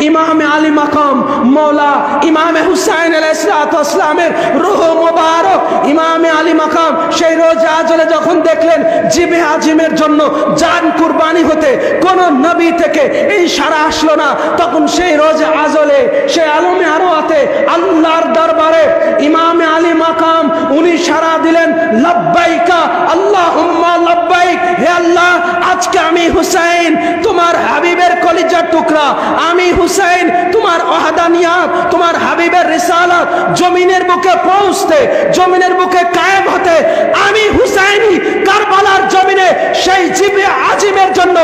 ইমামে আলী মাকাম মওলা ইমামে হুসাইন আলাইহিসসালামের রূহ মুবারক ইমামে আলী মাকাম সেই রোজা আজলে যখন দেখলেন জিবে আজিমের জন্য জান কুরবানি হতে কোন নবী থেকে এই সারা আসলো না, তখন সেই রোজা আজলে সেই আলমে আরওয়াতে আল্লাহর দরবারে ইমামে আলী মাকাম উনি সারা দিলেন, লব্বাইকা আল্লাহুম্মা লব্বাইক, হে আল্লাহ আজকে আমি হুসাইন তোমার হাবিবের কলিজার টুকরা, আমি হুসাইন তোমার ওয়াহদানিয়াত তোমার হাবিবের রিসালাত জমিনের বুকে পৌঁছতে জমিনের বুকে কায়েম হতে আমি হুসাইনি কারবালার জমিনে সেই জিবে আজিমের জন্য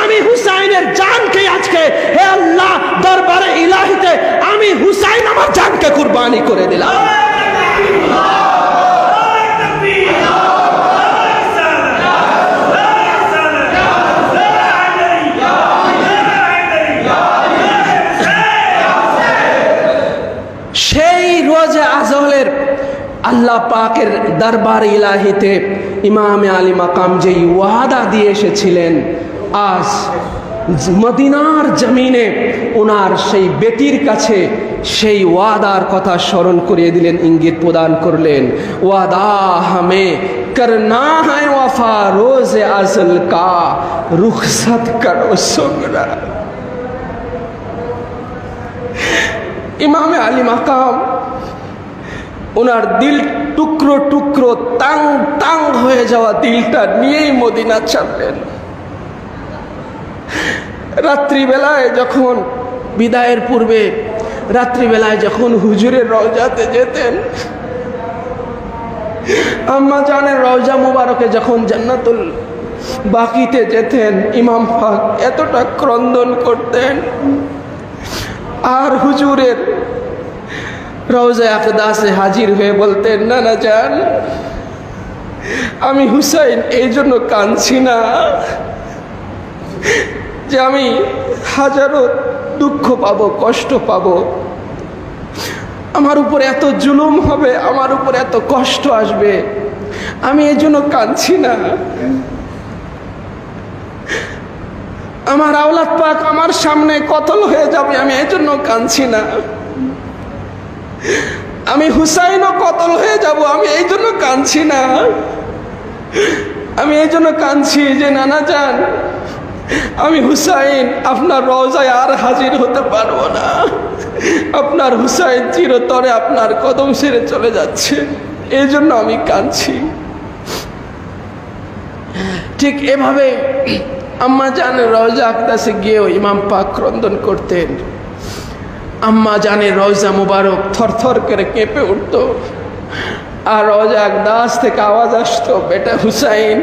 আমি হুসাইনের জানকে আজকে হে আল্লাহ দরবারে ইলাহিতে আমি হুসাইন আমার জানকে কুরবানি করে দিলাম। সেই রোজা আজলের আল্লাহ পাকের দরবার ইলাহিতে ইমামে আলী মাকাম যেই ওয়াদা দিয়ে এসেছিলেন, আজ মদিনার জমিনে ওনার সেই বেটির কাছে সেই ওয়াদার কথা স্মরণ করিয়ে দিলেন, ইঙ্গিত প্রদান করলেন, ওয়াদা হামে করনা है वफा रोज अज़ल का रुखसत करो सुगरा। ইমামে আলী মাকাম ওনার দিল টুকরো টুকরো তাং তাং হয়ে যাওয়া দিলটা নিয়েই মদিনা ছাড়লেন। রাত্রিবেলায় যখন বিদায়ের পূর্বে রাত্রিবেলায় যখন হুজুরের রওজাতে যেতেন, আম্মা জানের রওজা মুবারকে যখন জান্নাতুল বাকিতে যেতেন, ইমাম পাক এতটা ক্রন্দন করতেন আর হুজুরের রওজা আকদাসে হাজির হয়ে বলতেন, নানা জান আমি হুসাইন এই জন্য কাঁদছি না যে আমি হাজারো দুঃখ পাবো কষ্ট পাবো, আমার উপর এত জুলুম হবে, আমার উপর এত কষ্ট আসবে, আমি এই জন্য কাঁদছি না। আমার আওলাদ পাক আমার সামনে কতল হয়ে যাবে, আমি এই জন্য কাঁদছি না। আমি হুসাইনও কতল হয়ে যাব, আমি এই জন্য কাঁদছি না। আমি এই জন্য কাঁদছি যে নানা জান আমি হুসাইন আপনার রওজায় আর হাজির হতে পারবো না, আপনার হুসাইন চিরতরে আপনার কদম ছেড়ে চলে যাচ্ছে, এই জন্য আমি কাঁদছি। ঠিক এভাবে আম্মা জানের রওজা আকদাসে গিয়েও ইমাম পাক ক্রন্দন করতেন। আম্মা জানের রওজা মুবারক থরথর করে কেঁপে উঠত আর রওজা আকদাস থেকে আওয়াজ আসতো, বেটা হুসাইন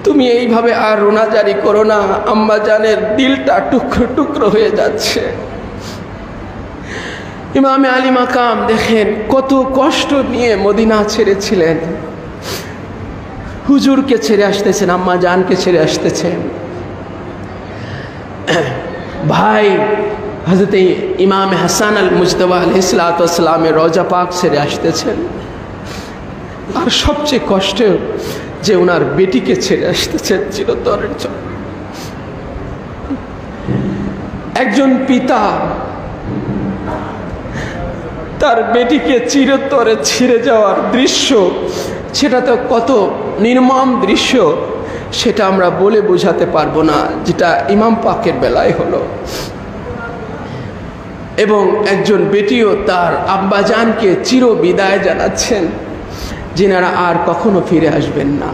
তুমি এইভাবে আর রোনাজারি করো না, আম্মা জানের দিলটা টুকরো টুকরো হয়ে যাচ্ছে। ইমামে আলী মাকাম দেখেন কত কষ্ট নিয়ে মদিনা ছেড়েছিলেন, হুজুরকে ছেড়ে আসতেছেন, আম্মা জানকে ছেড়ে আসতেছেন, ভাই হযরত ইমাম হাসান আল মুজতবা আলাইহিসসালামের রওজা পাক ছেড়ে আসতেছেন, আর সবচেয়ে কষ্ট যে ওনার বেটিকে ছেড়ে আসতেছেন চিরতরের জন্য। একজন পিতা তার বেটিকে চিরতরে ছেড়ে যাওয়ার দৃশ্য, সেটা তো কত নির্মম দৃশ্য সেটা আমরা বলে বোঝাতে পারবো না, যেটা ইমাম পাকের বেলায় হলো। এবং একজন বেটিও তার আব্বাজানকে চির বিদায় জানাচ্ছেন, যিনারা আর কখনো ফিরে আসবেন না।